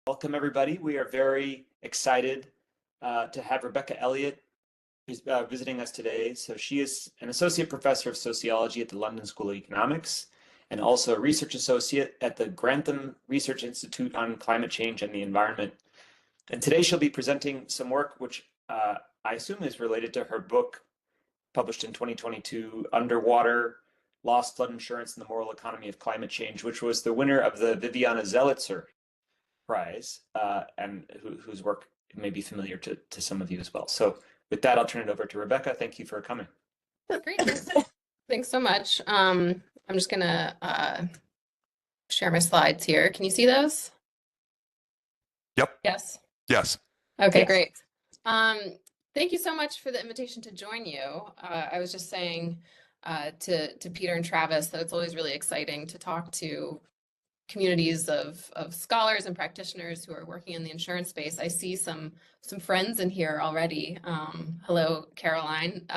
Welcome, everybody. We are very excited to have Rebecca Elliott, who's visiting us today. So she is an associate professor of sociology at the London School of Economics and also a research associate at the Grantham Research Institute on Climate Change and the Environment. And today she'll be presenting some work which I assume is related to her book published in 2022, Underwater, Lost Flood Insurance and the Moral Economy of Climate Change, which was the winner of the Viviana Zelizer Prize, and whose work may be familiar to some of you as well. So with that, I'll turn it over to Rebecca. Thank you for coming. Great. Thanks so much. I'm just going to share my slides here. Can you see those? Yep. Yes. Yes. Okay, Yes. great. Thank you so much for the invitation to join you. I was just saying to Peter and Travis that it's always really exciting to talk to communities of scholars and practitioners who are working in the insurance space. I see some friends in here already. Hello, Caroline.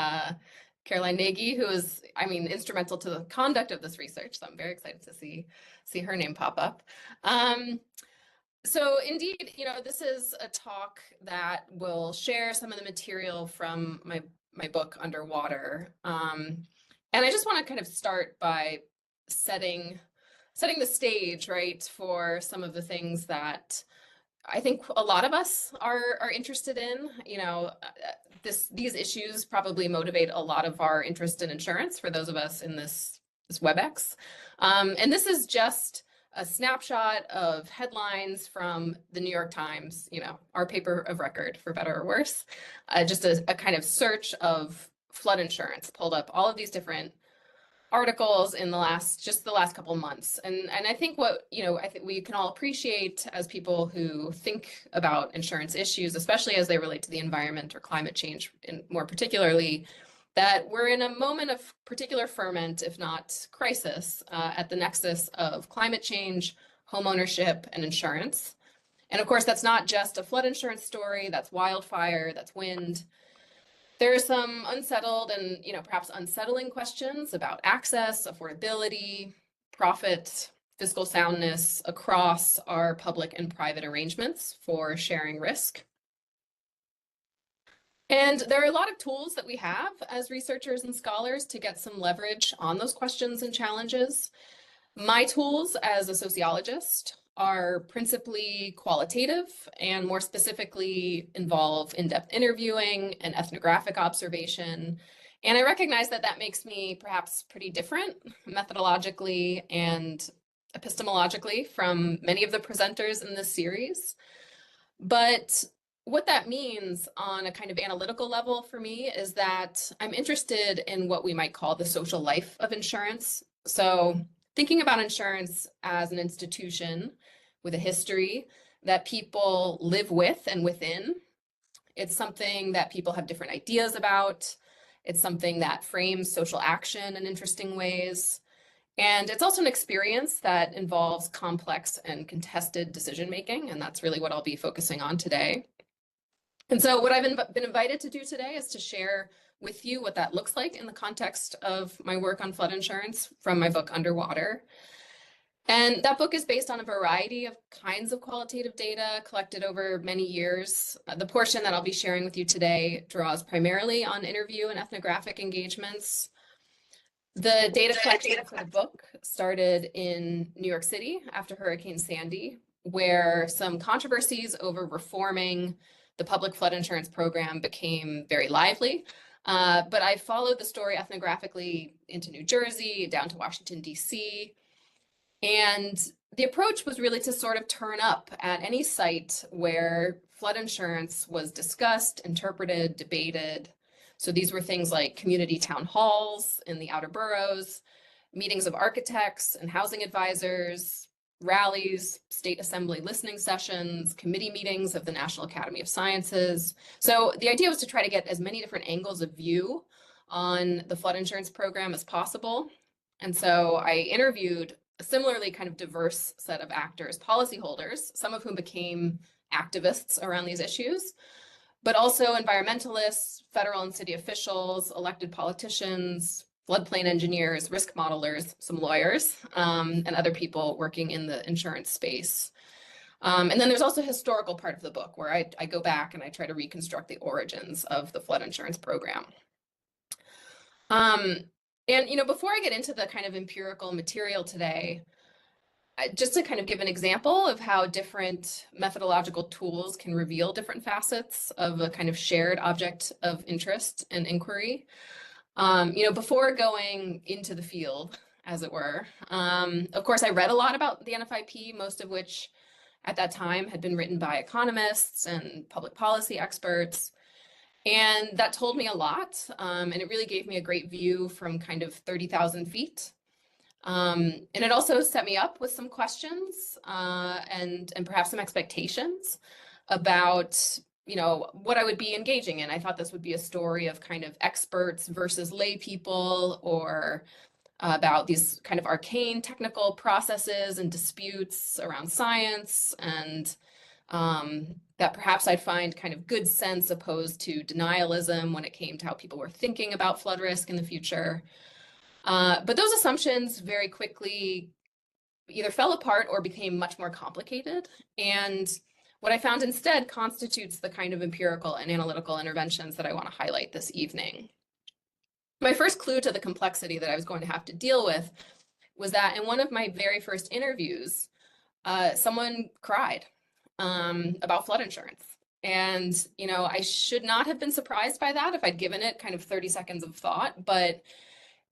Caroline Nagy, who is, instrumental to the conduct of this research. So I'm very excited to see her name pop up. So indeed, this is a talk that will share some of the material from my book, Underwater. And I just want to kind of start by setting the stage, right, for some of the things that I think a lot of us are interested in. These issues probably motivate a lot of our interest in insurance for those of us in this WebEx. And this is just a snapshot of headlines from the New York Times, our paper of record, for better or worse. Just a kind of search of flood insurance, pulled up all of these different articles in the last couple of months. And I think I think we can all appreciate as people who think about insurance issues, especially as they relate to the environment or climate change, and more particularly, that we're in a moment of particular ferment, if not crisis, at the nexus of climate change, home ownership, and insurance. And of course, that's not just a flood insurance story, that's wildfire, that's wind. There are some unsettled and perhaps unsettling questions about access, affordability, profit, fiscal soundness across our public and private arrangements for sharing risk. And there are a lot of tools that we have as researchers and scholars to get some leverage on those questions and challenges. My tools as a sociologist are principally qualitative and more specifically involve in-depth interviewing and ethnographic observation. And I recognize that makes me perhaps pretty different methodologically and epistemologically from many of the presenters in this series. But what that means on a kind of analytical level for me is that I'm interested in what we might call the social life of insurance. So thinking about insurance as an institution with a history that people live with and within. It's something that people have different ideas about. It's something that frames social action in interesting ways. And it's also an experience that involves complex and contested decision-making, and that's really what I'll be focusing on today. And so what I've been invited to do today is to share with you what that looks like in the context of my work on flood insurance from my book, Underwater. And that book is based on a variety of kinds of qualitative data collected over many years. The portion that I'll be sharing with you today draws primarily on interview and ethnographic engagements. The data collection for the book started in New York City after Hurricane Sandy, where some controversies over reforming the public flood insurance program became very lively. But I followed the story ethnographically into New Jersey, down to Washington, D.C., and the approach was really to sort of turn up at any site where flood insurance was discussed, interpreted, debated. So these were things like community town halls in the outer boroughs, meetings of architects and housing advisors, rallies, state assembly listening sessions, committee meetings of the National Academy of Sciences. So the idea was to try to get as many different angles of view on the flood insurance program as possible. And so I interviewed a similarly kind of diverse set of actors, policyholders, some of whom became activists around these issues, but also environmentalists, federal and city officials, elected politicians, floodplain engineers, risk modelers, some lawyers, and other people working in the insurance space. And then there's also a historical part of the book where I go back and I try to reconstruct the origins of the flood insurance program. And, before I get into the kind of empirical material today, just to kind of give an example of how different methodological tools can reveal different facets of a kind of shared object of interest and inquiry. Before going into the field, as it were, of course, I read a lot about the NFIP, most of which at that time had been written by economists and public policy experts. And that told me a lot. And it really gave me a great view from kind of 30,000 feet. And it also set me up with some questions and perhaps some expectations about what I would be engaging in. I thought this would be a story of kind of experts versus lay people, or about these kind of arcane technical processes and disputes around science, and that perhaps I'd find kind of good sense opposed to denialism when it came to how people were thinking about flood risk in the future. But those assumptions very quickly either fell apart or became much more complicated. And what I found instead constitutes the kind of empirical and analytical interventions that I want to highlight this evening. My first clue to the complexity that I was going to have to deal with was that in one of my very first interviews, someone cried about flood insurance. And, I should not have been surprised by that if I'd given it kind of 30 seconds of thought. But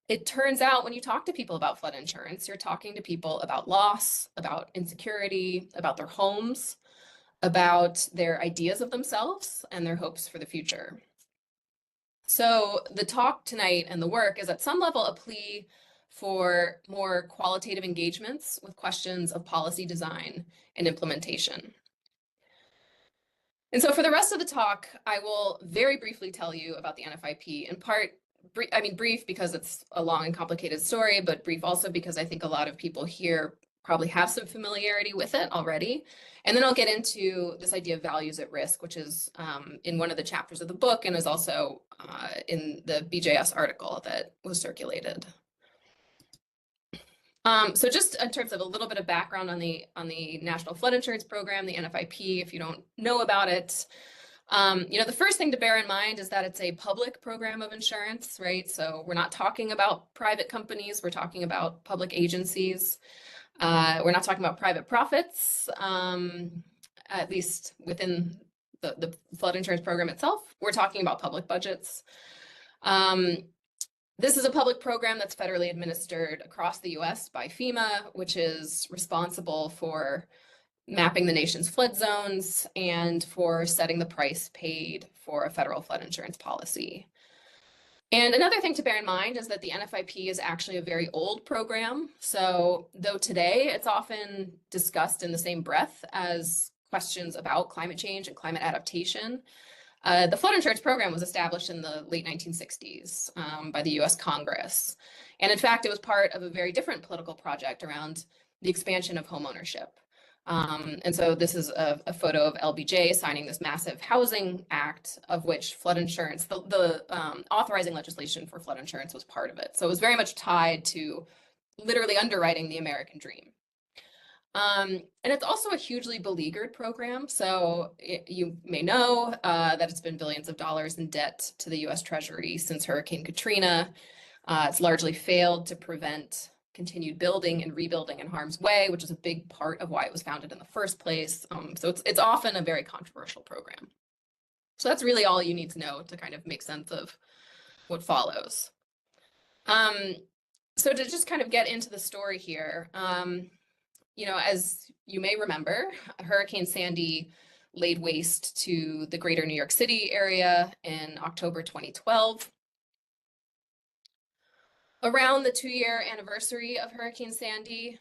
it turns out when you talk to people about flood insurance, you're talking to people about loss, about insecurity, about their homes, about their ideas of themselves and their hopes for the future. So the talk tonight and the work is at some level a plea for more qualitative engagements with questions of policy design and implementation. And so for the rest of the talk, I will very briefly tell you about the NFIP, in part, brief because it's a long and complicated story, but brief also because I think a lot of people here probably have some familiarity with it already. And then I'll get into this idea of values at risk, which is in one of the chapters of the book and is also in the BJS article that was circulated. So just in terms of a little bit of background on the National Flood Insurance Program, the NFIP, if you don't know about it, the first thing to bear in mind is that it's a public program of insurance, right? So we're not talking about private companies, we're talking about public agencies. We're not talking about private profits, at least within the flood insurance program itself. We're talking about public budgets. This is a public program that's federally administered across the US by FEMA, which is responsible for mapping the nation's flood zones and for setting the price paid for a federal flood insurance policy. And another thing to bear in mind is that the NFIP is actually a very old program. So though today it's often discussed in the same breath as questions about climate change and climate adaptation, the flood insurance program was established in the late 1960s by the US Congress. And in fact, it was part of a very different political project around the expansion of homeownership. And so this is a photo of LBJ signing this massive housing act, of which flood insurance, the authorizing legislation for flood insurance was part of it. So it was very much tied to literally underwriting the American dream. And it's also a hugely beleaguered program. So you may know that it's been billions of dollars in debt to the US Treasury since Hurricane Katrina. It's largely failed to prevent continued building and rebuilding in harm's way, which is a big part of why it was founded in the first place. So it's often a very controversial program. So that's really all you need to know to kind of make sense of what follows. So to just kind of get into the story here, as you may remember, Hurricane Sandy laid waste to the greater New York City area in October 2012. Around the 2-year anniversary of Hurricane Sandy,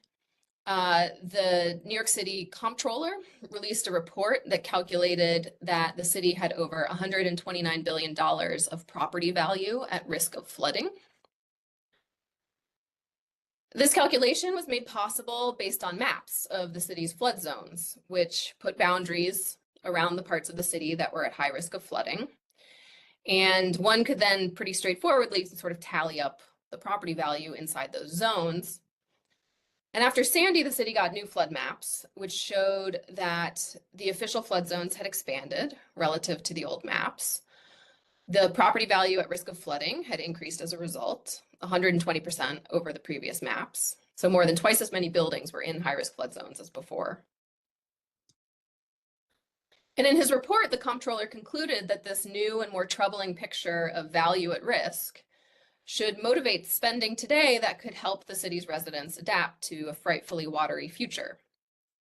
the New York City Comptroller released a report that calculated that the city had over $129 billion of property value at risk of flooding. This calculation was made possible based on maps of the city's flood zones, which put boundaries around the parts of the city that were at high risk of flooding. And one could then pretty straightforwardly sort of tally up the property value inside those zones. And after Sandy, the city got new flood maps, which showed that the official flood zones had expanded relative to the old maps. The property value at risk of flooding had increased as a result, 120% over the previous maps. So more than twice as many buildings were in high-risk flood zones as before. And in his report, the comptroller concluded that this new and more troubling picture of value at risk should motivate spending today that could help the city's residents adapt to a frightfully watery future.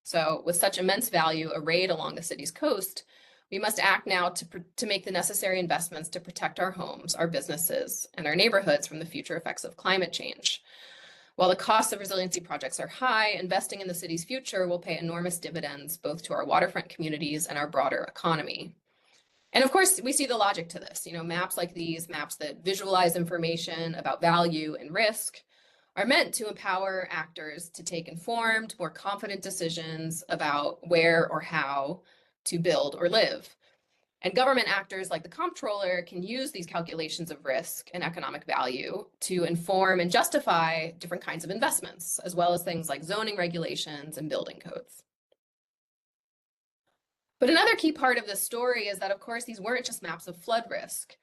So with such immense value arrayed along the city's coast, we must act now to make the necessary investments to protect our homes, our businesses, and our neighborhoods from the future effects of climate change. While the costs of resiliency projects are high, investing in the city's future will pay enormous dividends both to our waterfront communities and our broader economy. And of course, we see the logic to this. Maps like these, maps that visualize information about value and risk, are meant to empower actors to take informed, more confident decisions about where or how to build or live. And government actors like the comptroller can use these calculations of risk and economic value to inform and justify different kinds of investments, as well as things like zoning regulations and building codes. But another key part of this story is that, of course, these weren't just maps of flood risk.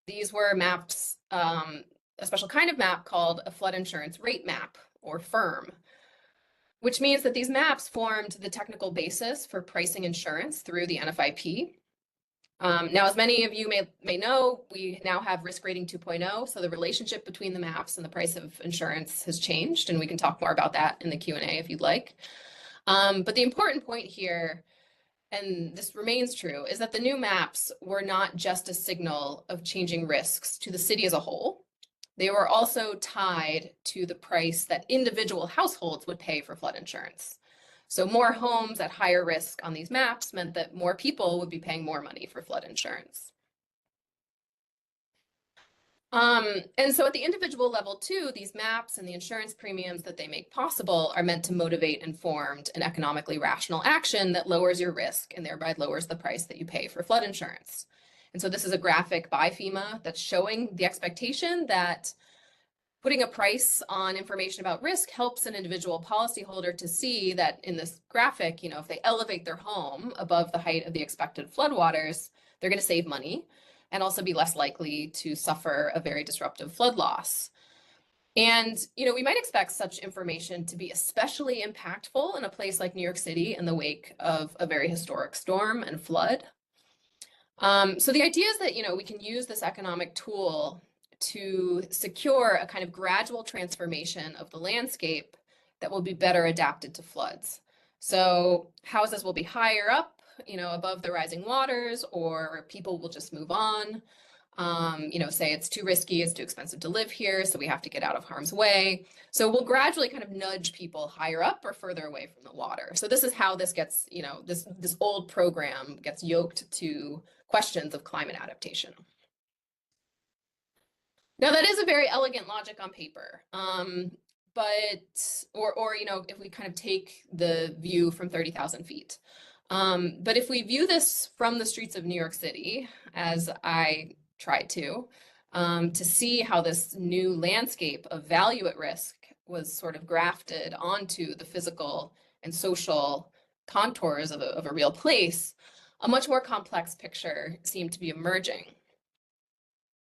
These were maps, a special kind of map called a flood insurance rate map, or FIRM, which means that these maps formed the technical basis for pricing insurance through the NFIP. Now, as many of you may know, we now have risk rating 2.0, so the relationship between the maps and the price of insurance has changed, and we can talk more about that in the Q&A if you'd like. But the important point here, and this remains true, is that the new maps were not just a signal of changing risks to the city as a whole. They were also tied to the price that individual households would pay for flood insurance. So more homes at higher risk on these maps meant that more people would be paying more money for flood insurance. And so at the individual level too, these maps and the insurance premiums that they make possible are meant to motivate informed and economically rational action that lowers your risk and thereby lowers the price that you pay for flood insurance. And so this is a graphic by FEMA that's showing the expectation that putting a price on information about risk helps an individual policyholder to see that in this graphic, if they elevate their home above the height of the expected floodwaters, they're going to save money and also be less likely to suffer a very disruptive flood loss. And, we might expect such information to be especially impactful in a place like New York City in the wake of a very historic storm and flood. So the idea is that, we can use this economic tool to secure a kind of gradual transformation of the landscape that will be better adapted to floods. So houses will be higher up, above the rising waters, or people will just move on. Say it's too risky, it's too expensive to live here, so we have to get out of harm's way. So we'll gradually kind of nudge people higher up or further away from the water. So this is how this gets, this old program gets yoked to questions of climate adaptation. Now that is a very elegant logic on paper, but if we kind of take the view from 30,000 feet. But if we view this from the streets of New York City, as I tried to see how this new landscape of value at risk was sort of grafted onto the physical and social contours of a real place, a much more complex picture seemed to be emerging.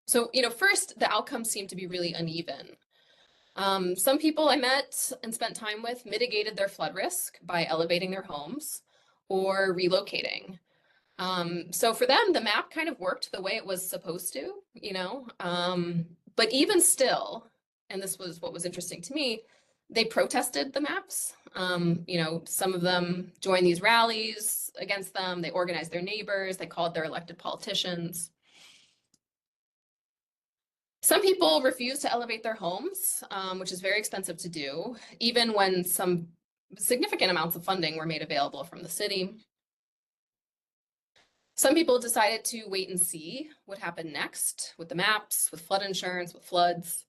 So, first, the outcomes seemed to be really uneven. Some people I met and spent time with mitigated their flood risk by elevating their homes or relocating. So for them, the map kind of worked the way it was supposed to, but even still, and this was what was interesting to me, they protested the maps. Some of them joined these rallies against them. They organized their neighbors. They called their elected politicians. Some people refused to elevate their homes, which is very expensive to do, even when some significant amounts of funding were made available from the city. Some people decided to wait and see what happened next with the maps, with flood insurance, with floods.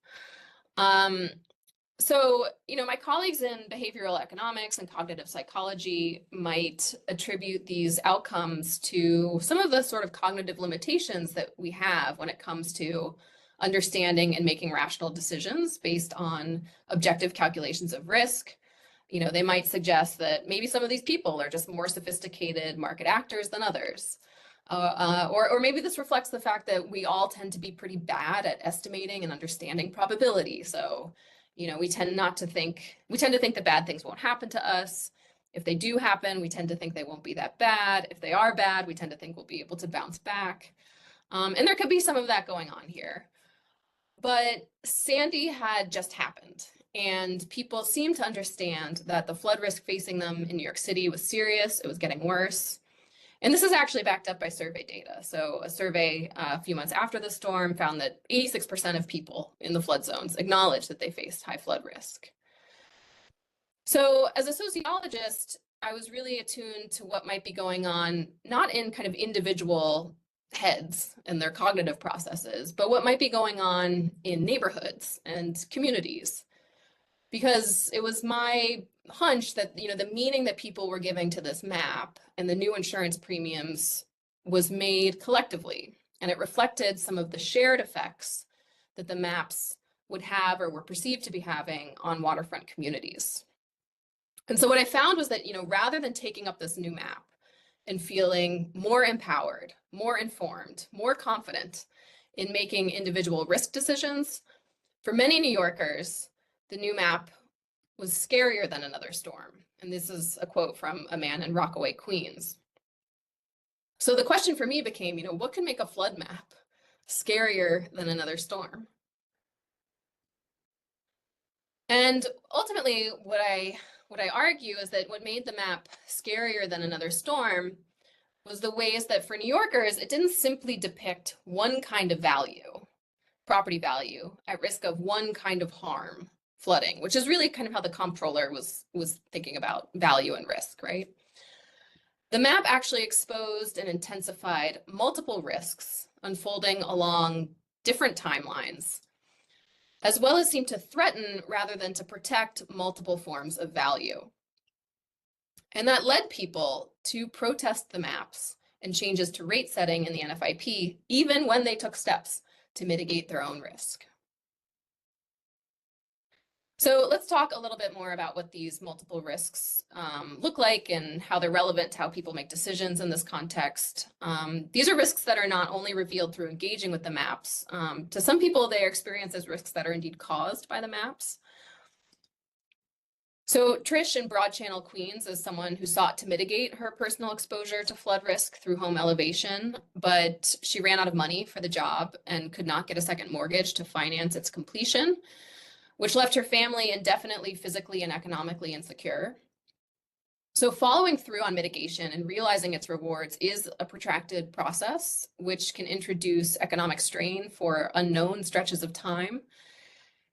So, my colleagues in behavioral economics and cognitive psychology might attribute these outcomes to some of the sort of cognitive limitations that we have when it comes to understanding and making rational decisions based on objective calculations of risk, They might suggest that maybe some of these people are just more sophisticated market actors than others. Or maybe this reflects the fact that we all tend to be pretty bad at estimating and understanding probability. So, we tend to think that bad things won't happen to us. If they do happen, we tend to think they won't be that bad. If they are bad, we tend to think we'll be able to bounce back. And there could be some of that going on here. But Sandy had just happened, and people seemed to understand that the flood risk facing them in New York City was serious. It was getting worse. And this is actually backed up by survey data. So a survey a few months after the storm found that 86% of people in the flood zones acknowledged that they faced high flood risk. So as a sociologist, I was really attuned to what might be going on, not in kind of individual heads and their cognitive processes, but what might be going on in neighborhoods and communities. Because it was my hunch that, the meaning that people were giving to this map and the new insurance premiums was made collectively, and it reflected some of the shared effects that the maps would have or were perceived to be having on waterfront communities. And so what I found was that, rather than taking up this new map and feeling more empowered, more informed, more confident in making individual risk decisions, for many New Yorkers, the new map was scarier than another storm. And this is a quote from a man in Rockaway, Queens. So the question for me became, what can make a flood map scarier than another storm? And ultimately, what I argue is that what made the map scarier than another storm was the ways that for New Yorkers, it didn't simply depict one kind of value, property value, at risk of one kind of harm, flooding, which is really kind of how the comptroller was thinking about value and risk, right? The map actually exposed and intensified multiple risks unfolding along different timelines, as well as seemed to threaten rather than to protect multiple forms of value. And that led people to protest the maps and changes to rate setting in the NFIP, even when they took steps to mitigate their own risk. So let's talk a little bit more about what these multiple risks look like and how they're relevant to how people make decisions in this context. These are risks that are not only revealed through engaging with the maps. To some people, they are experienced as risks that are indeed caused by the maps. So Trish in Broad Channel, Queens, is someone who sought to mitigate her personal exposure to flood risk through home elevation, but she ran out of money for the job and could not get a second mortgage to finance its completion, which left her family indefinitely physically and economically insecure. So following through on mitigation and realizing its rewards is a protracted process, which can introduce economic strain for unknown stretches of time.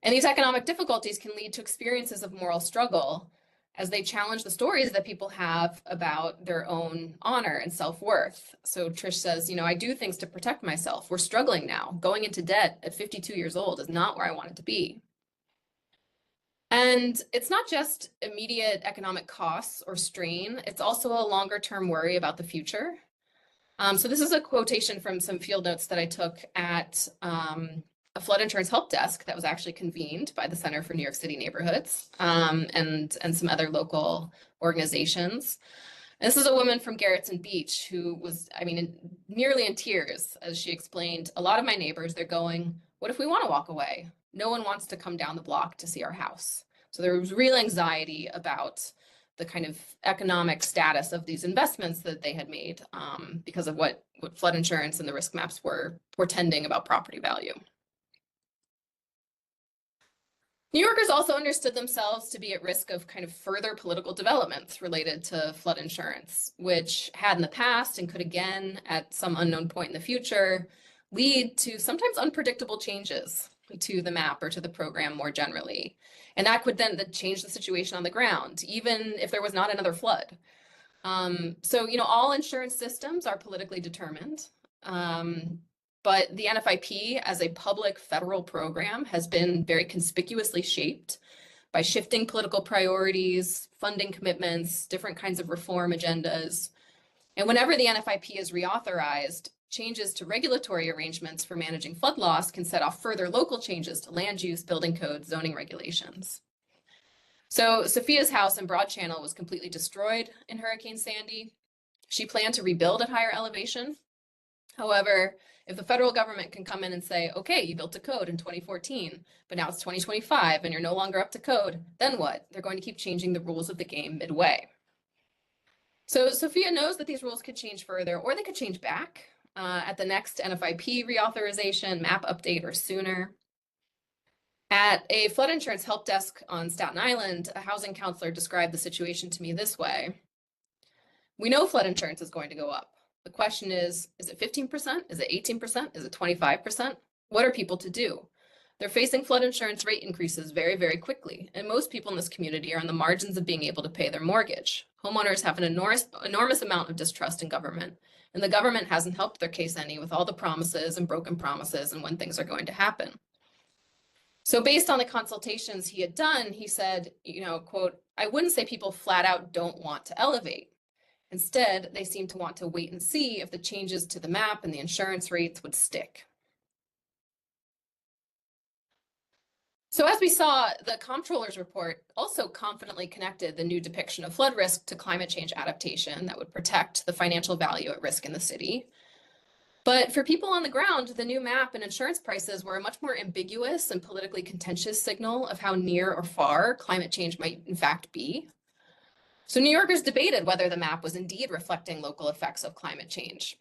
And these economic difficulties can lead to experiences of moral struggle as they challenge the stories that people have about their own honor and self-worth. So Trish says, I do things to protect myself. We're struggling now. Going into debt at 52 years old is not where I wanted to be. And it's not just immediate economic costs or strain, it's also a longer term worry about the future. So this is a quotation from some field notes that I took at a flood insurance help desk that was actually convened by the Center for New York City Neighborhoods and some other local organizations. And this is a woman from Garrettson Beach who was, nearly in tears as she explained, a lot of my neighbors, they're going, what if we want to walk away? No one wants to come down the block to see our house. So there was real anxiety about the kind of economic status of these investments that they had made because of what flood insurance and the risk maps were portending about property value. New Yorkers also understood themselves to be at risk of kind of further political developments related to flood insurance, which had in the past and could again at some unknown point in the future lead to sometimes unpredictable changes to the map or to the program more generally. And that could then change the situation on the ground, even if there was not another flood. So, all insurance systems are politically determined. But the NFIP as a public federal program has been very conspicuously shaped by shifting political priorities, funding commitments, different kinds of reform agendas. And whenever the NFIP is reauthorized, changes to regulatory arrangements for managing flood loss can set off further local changes to land use, building codes, zoning regulations. So Sophia's house in Broad Channel was completely destroyed in Hurricane Sandy. She planned to rebuild at higher elevation. However, if the federal government can come in and say, okay, you built a code in 2014, but now it's 2025 and you're no longer up to code, then what? They're going to keep changing the rules of the game midway. So Sophia knows that these rules could change further, or they could change back at the next NFIP reauthorization, map update, or sooner. At a flood insurance help desk on Staten Island, a housing counselor described the situation to me this way. We know flood insurance is going to go up. The question is it 15%? Is it 18%? Is it 25%? What are people to do? They're facing flood insurance rate increases very, very quickly, and most people in this community are on the margins of being able to pay their mortgage. Homeowners have an enormous amount of distrust in government, and the government hasn't helped their case any with all the promises and broken promises and when things are going to happen. So based on the consultations he had done, he said, quote, I wouldn't say people flat out don't want to elevate. Instead, they seem to want to wait and see if the changes to the map and the insurance rates would stick. So as we saw, the comptroller's report also confidently connected the new depiction of flood risk to climate change adaptation that would protect the financial value at risk in the city. But for people on the ground, the new map and insurance prices were a much more ambiguous and politically contentious signal of how near or far climate change might in fact be. So New Yorkers debated whether the map was indeed reflecting local effects of climate change.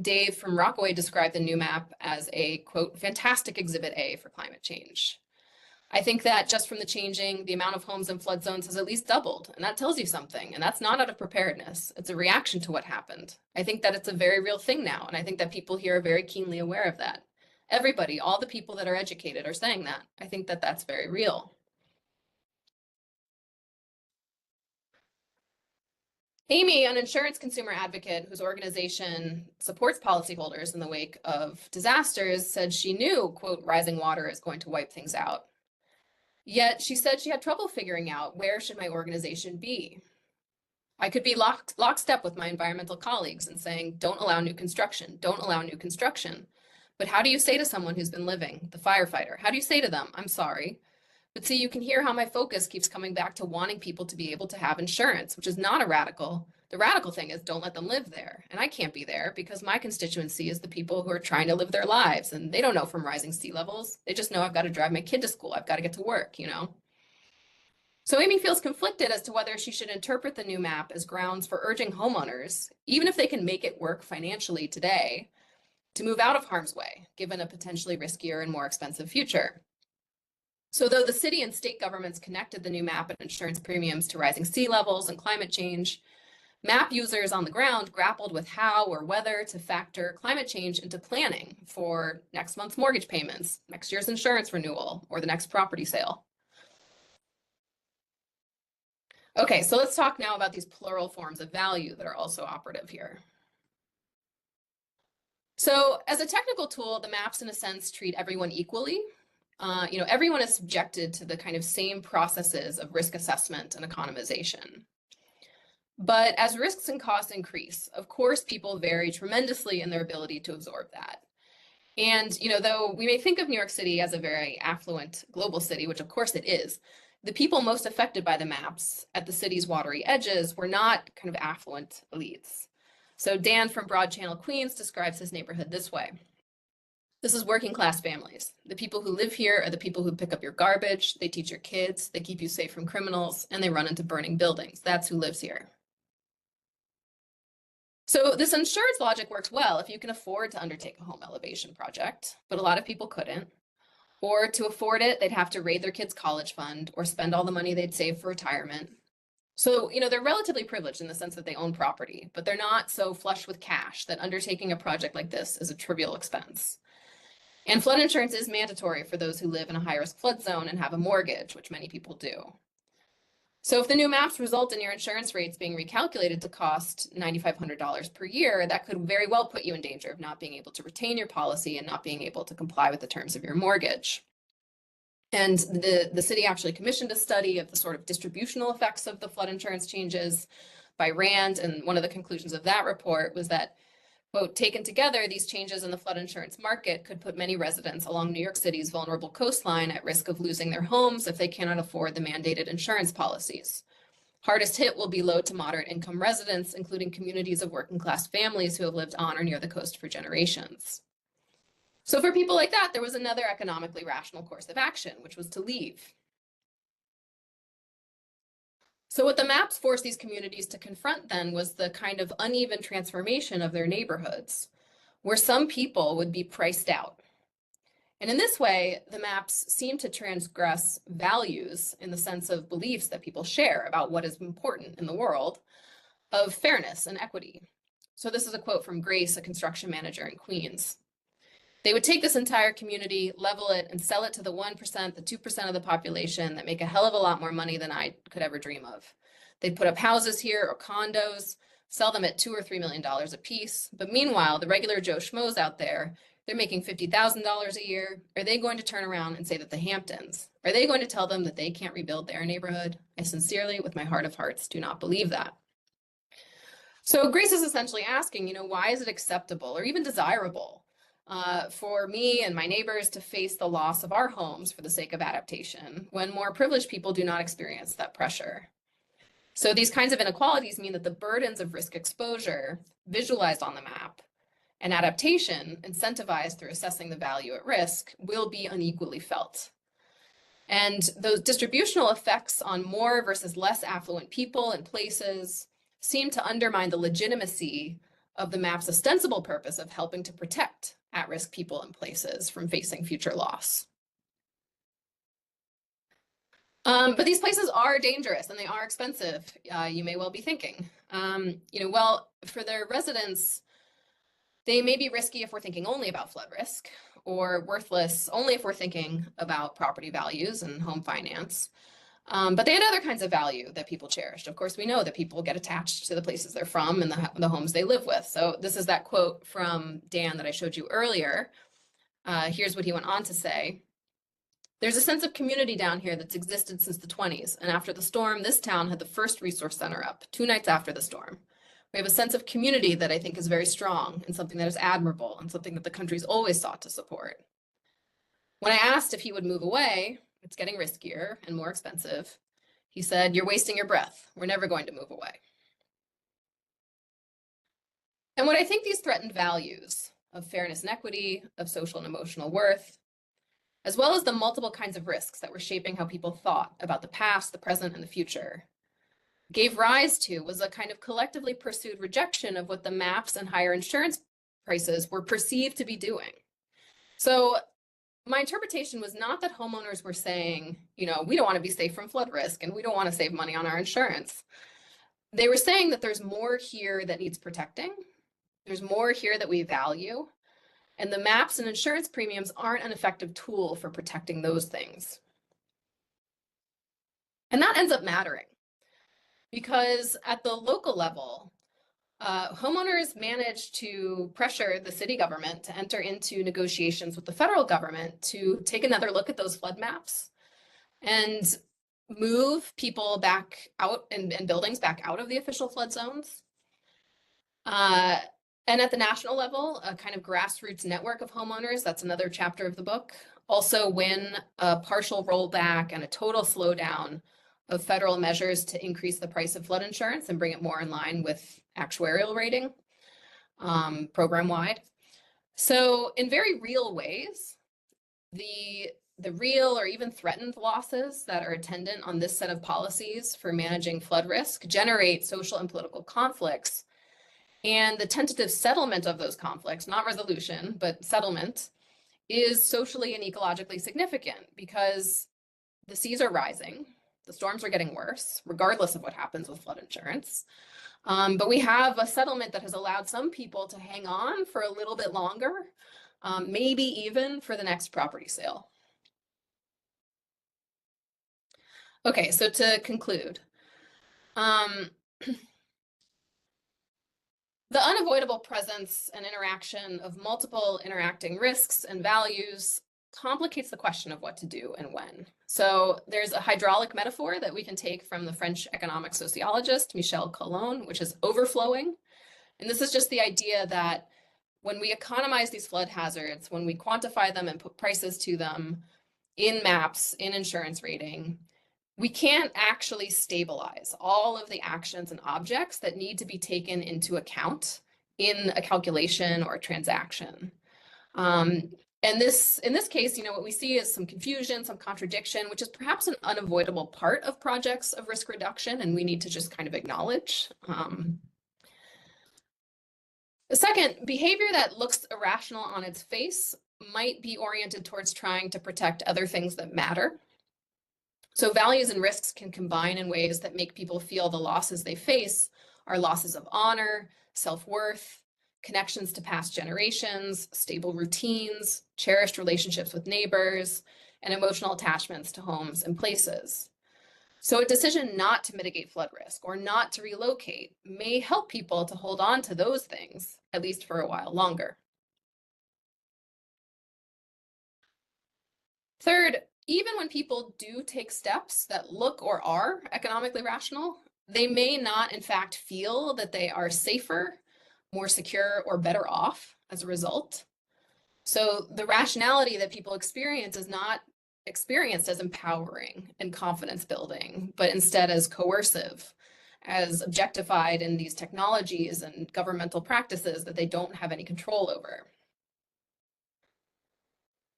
Dave from Rockaway described the new map as a, quote, fantastic exhibit A for climate change. I think that just from the changing, the amount of homes in flood zones has at least doubled, and that tells you something, and that's not out of preparedness. It's a reaction to what happened. I think that it's a very real thing now, and I think that people here are very keenly aware of that. Everybody, all the people that are educated are saying that. I think that that's very real. Amy, an insurance consumer advocate whose organization supports policyholders in the wake of disasters, said she knew, quote, rising water is going to wipe things out. Yet she said she had trouble figuring out where should my organization be. I could be lockstep with my environmental colleagues and saying, don't allow new construction, don't allow new construction. But how do you say to someone who's been living, the firefighter, how do you say to them, I'm sorry? But see, you can hear how my focus keeps coming back to wanting people to be able to have insurance, which is not a radical. The radical thing is don't let them live there. And I can't be there because my constituency is the people who are trying to live their lives and they don't know from rising sea levels. They just know I've got to drive my kid to school. I've got to get to work, So Amy feels conflicted as to whether she should interpret the new map as grounds for urging homeowners, even if they can make it work financially today, to move out of harm's way, given a potentially riskier and more expensive future. So though the city and state governments connected the new map and insurance premiums to rising sea levels and climate change, map users on the ground grappled with how or whether to factor climate change into planning for next month's mortgage payments, next year's insurance renewal, or the next property sale. Okay, so let's talk now about these plural forms of value that are also operative here. So as a technical tool, the maps in a sense treat everyone equally. Everyone is subjected to the kind of same processes of risk assessment and economization. But as risks and costs increase, of course, people vary tremendously in their ability to absorb that. And, though we may think of New York City as a very affluent global city, which of course it is, the people most affected by the maps at the city's watery edges were not kind of affluent elites. So Dan from Broad Channel, Queens describes his neighborhood this way. This is working class families. The people who live here are the people who pick up your garbage, they teach your kids, they keep you safe from criminals, and they run into burning buildings. That's who lives here. So this insurance logic works well if you can afford to undertake a home elevation project, but a lot of people couldn't. Or to afford it, they'd have to raid their kids' college fund or spend all the money they'd saved for retirement. So, they're relatively privileged in the sense that they own property, but they're not so flush with cash that undertaking a project like this is a trivial expense. And flood insurance is mandatory for those who live in a high-risk flood zone and have a mortgage, which many people do. So if the new maps result in your insurance rates being recalculated to cost $9,500 per year, that could very well put you in danger of not being able to retain your policy and not being able to comply with the terms of your mortgage. And the city actually commissioned a study of the sort of distributional effects of the flood insurance changes by Rand. And one of the conclusions of that report was that Quote, taken together, these changes in the flood insurance market could put many residents along New York City's vulnerable coastline at risk of losing their homes if they cannot afford the mandated insurance policies. Hardest hit will be low to moderate income residents, including communities of working class families who have lived on or near the coast for generations. So for people like that, there was another economically rational course of action, which was to leave. So what the maps forced these communities to confront then was the kind of uneven transformation of their neighborhoods, where some people would be priced out. And in this way, the maps seem to transgress values in the sense of beliefs that people share about what is important in the world of fairness and equity. So this is a quote from Grace, a construction manager in Queens. They would take this entire community, level it, and sell it to the 1%, the 2% of the population that make a hell of a lot more money than I could ever dream of. They'd put up houses here or condos, sell them at $2 or $3 million a piece. But meanwhile, the regular Joe Schmoes out there, they're making $50,000 a year. Are they going to turn around and say that the Hamptons, are they going to tell them that they can't rebuild their neighborhood? I sincerely, with my heart of hearts, do not believe that. So Grace is essentially asking, why is it acceptable or even desirable for me and my neighbors to face the loss of our homes for the sake of adaptation when more privileged people do not experience that pressure? So these kinds of inequalities mean that the burdens of risk exposure visualized on the map and adaptation incentivized through assessing the value at risk will be unequally felt. And those distributional effects on more versus less affluent people and places seem to undermine the legitimacy of the map's ostensible purpose of helping to protect at-risk people and places from facing future loss. But these places are dangerous and they are expensive, you may well be thinking. Well, for their residents, they may be risky if we're thinking only about flood risk, or worthless only if we're thinking about property values and home finance. But they had other kinds of value that people cherished. Of course, we know that people get attached to the places they're from and the homes they live with. So this is that quote from Dan that I showed you earlier. Here's what he went on to say. There's a sense of community down here that's existed since the 20s. And after the storm, this town had the first resource center up 2 nights after the storm. We have a sense of community that I think is very strong and something that is admirable and something that the country's always sought to support. When I asked if he would move away, it's getting riskier and more expensive, he said, "You're wasting your breath. We're never going to move away." And what I think these threatened values of fairness and equity, of social and emotional worth, as well as the multiple kinds of risks that were shaping how people thought about the past, the present, and the future, gave rise to was a kind of collectively pursued rejection of what the maps and higher insurance prices were perceived to be doing. So my interpretation was not that homeowners were saying, we don't want to be safe from flood risk and we don't want to save money on our insurance. They were saying that there's more here that needs protecting. There's more here that we value. And the maps and insurance premiums aren't an effective tool for protecting those things. And that ends up mattering because at the local level, homeowners managed to pressure the city government to enter into negotiations with the federal government to take another look at those flood maps and move people back out and buildings back out of the official flood zones. And at the national level, a kind of grassroots network of homeowners, that's another chapter of the book, also win a partial rollback and a total slowdown of federal measures to increase the price of flood insurance and bring it more in line with actuarial rating, program-wide. So in very real ways, the real or even threatened losses that are attendant on this set of policies for managing flood risk generate social and political conflicts. And the tentative settlement of those conflicts, not resolution, but settlement, is socially and ecologically significant because the seas are rising, the storms are getting worse, regardless of what happens with flood insurance. But we have a settlement that has allowed some people to hang on for a little bit longer, maybe even for the next property sale. Okay, so to conclude, the unavoidable presence and interaction of multiple interacting risks and values complicates the question of what to do and when. So there's a hydraulic metaphor that we can take from the French economic sociologist Michel Colon, which is overflowing. And this is just the idea that when we economize these flood hazards, when we quantify them and put prices to them in maps, in insurance rating, we can't actually stabilize all of the actions and objects that need to be taken into account in a calculation or a transaction. And in this case, what we see is some confusion, some contradiction, which is perhaps an unavoidable part of projects of risk reduction, and we need to just kind of acknowledge. The second, behavior that looks irrational on its face might be oriented towards trying to protect other things that matter. So values and risks can combine in ways that make people feel the losses they face are losses of honor, self-worth, connections to past generations, stable routines, cherished relationships with neighbors, and emotional attachments to homes and places. So a decision not to mitigate flood risk or not to relocate may help people to hold on to those things, at least for a while longer. Third, even when people do take steps that look or are economically rational, they may not in fact feel that they are safer, more secure, or better off as a result. So the rationality that people experience is not experienced as empowering and confidence building, but instead as coercive, as objectified in these technologies and governmental practices that they don't have any control over.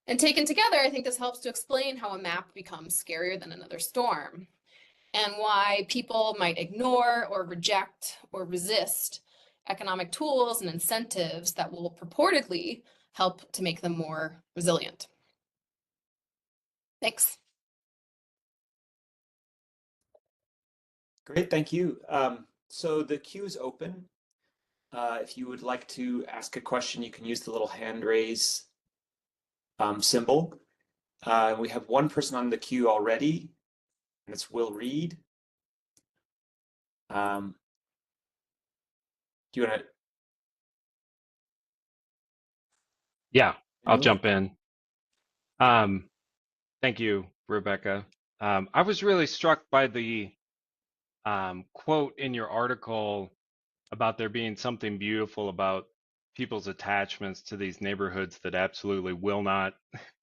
And taken together, I think this helps to explain how a map becomes scarier than another storm, and why people might ignore or reject or resist economic tools and incentives that will purportedly help to make them more resilient. Thanks. Great, thank you. So the queue is open. If you would like to ask a question, you can use the little hand raise symbol. We have one person on the queue already, and it's Will Reed. Do you want to? Yeah, I'll jump in. Thank you, Rebecca. I was really struck by the quote in your article about there being something beautiful about people's attachments to these neighborhoods that absolutely will not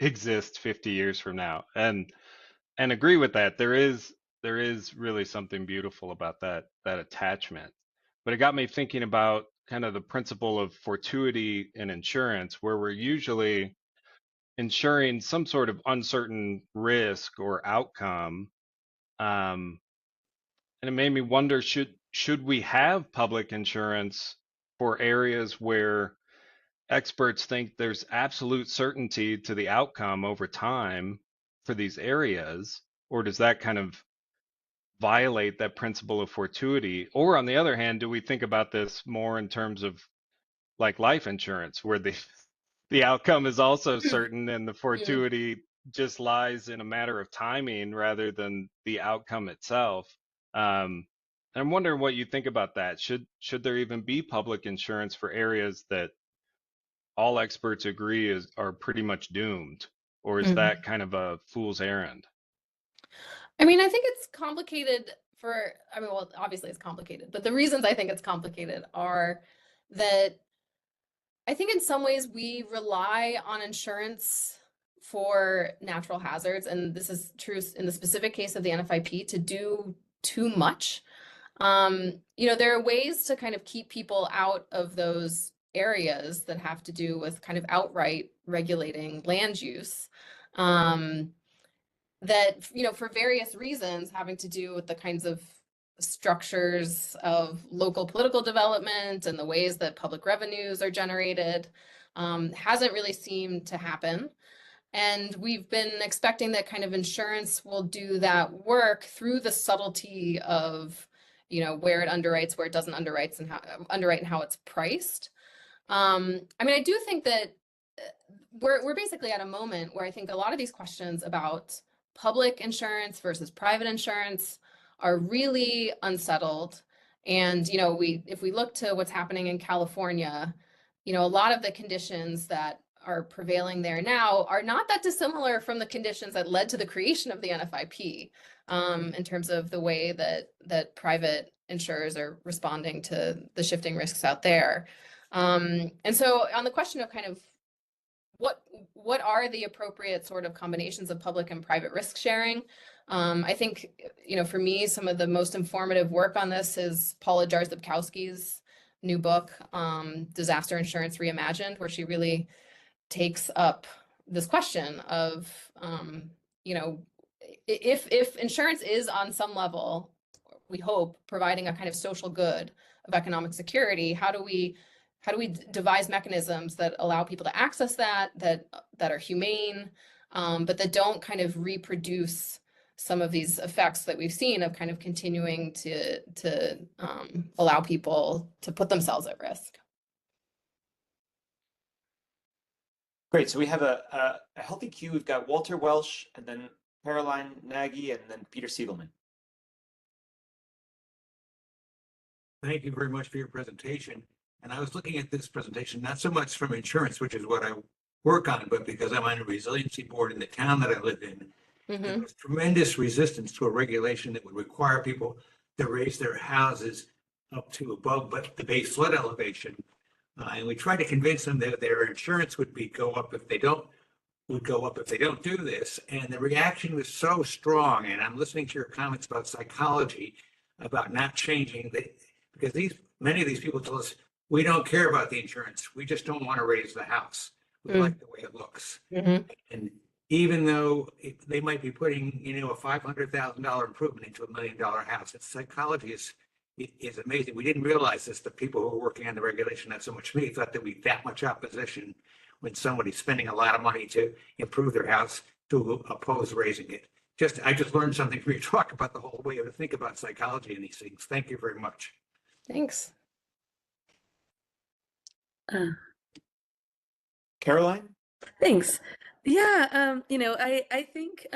exist 50 years from now. And agree with that. There is really something beautiful about that attachment. But it got me thinking about kind of the principle of fortuity in insurance, where we're usually insuring some sort of uncertain risk or outcome. And it made me wonder, should we have public insurance for areas where experts think there's absolute certainty to the outcome over time for these areas, or does that kind of violate that principle of fortuity? Or on the other hand, do we think about this more in terms of like life insurance, where the outcome is also certain and the fortuity just lies in a matter of timing rather than the outcome itself? I'm wondering what you think about that. Should there even be public insurance for areas that all experts agree are pretty much doomed, or is that kind of a fool's errand? I mean, I think it's complicated well, obviously it's complicated, but the reasons I think it's complicated are that I think in some ways we rely on insurance for natural hazards, and this is true in the specific case of the NFIP, to do too much. There are ways to kind of keep people out of those areas that have to do with kind of outright regulating land use. That, for various reasons having to do with the kinds of structures of local political development and the ways that public revenues are generated, hasn't really seemed to happen. And we've been expecting that kind of insurance will do that work through the subtlety of, where it underwrites, where it doesn't underwrite, and how it's priced. I do think that we're basically at a moment where I think a lot of these questions about public insurance versus private insurance are really unsettled. And, if we look to what's happening in California, a lot of the conditions that are prevailing there now are not that dissimilar from the conditions that led to the creation of the NFIP, in terms of the way that private insurers are responding to the shifting risks out there. And so on the question of kind of what are the appropriate sort of combinations of public and private risk sharing? I think, for me, some of the most informative work on this is Paula Jarzabkowski's new book, Disaster Insurance Reimagined, where she really takes up this question of, if insurance is on some level, we hope, providing a kind of social good of economic security, how do we devise mechanisms that allow people to access that are humane, but that don't kind of reproduce some of these effects that we've seen of kind of continuing to allow people to put themselves at risk. Great. So we have a healthy queue. We've got Walter Welsh, and then Caroline Nagy, and then Peter Siegelman. Thank you very much for your presentation. And I was looking at this presentation, not so much from insurance, which is what I work on, but because I'm on a resiliency board in the town that I live in. And there was tremendous resistance to a regulation that would require people to raise their houses up to above but the base flood elevation. And we tried to convince them that their insurance would go up if they don't do this. And the reaction was so strong. And I'm listening to your comments about psychology, about not changing because many of these people told us, we don't care about the insurance. We just don't want to raise the house. We like the way it looks. And even though they might be putting, a $500,000 improvement into $1 million house, its psychology is amazing. We didn't realize this. The people who were working on the regulation, not so much me, thought there'd be that much opposition when somebody's spending a lot of money to improve their house to oppose raising it. I just learned something from your talk about the whole way to think about psychology in these things. Thank you very much. Thanks. Caroline? Thanks. Yeah, I think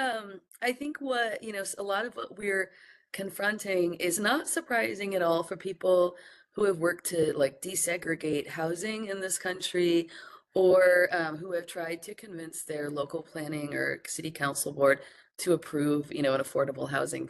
what, a lot of what we're confronting is not surprising at all for people who have worked to like desegregate housing in this country, or who have tried to convince their local planning or city council board to approve, an affordable housing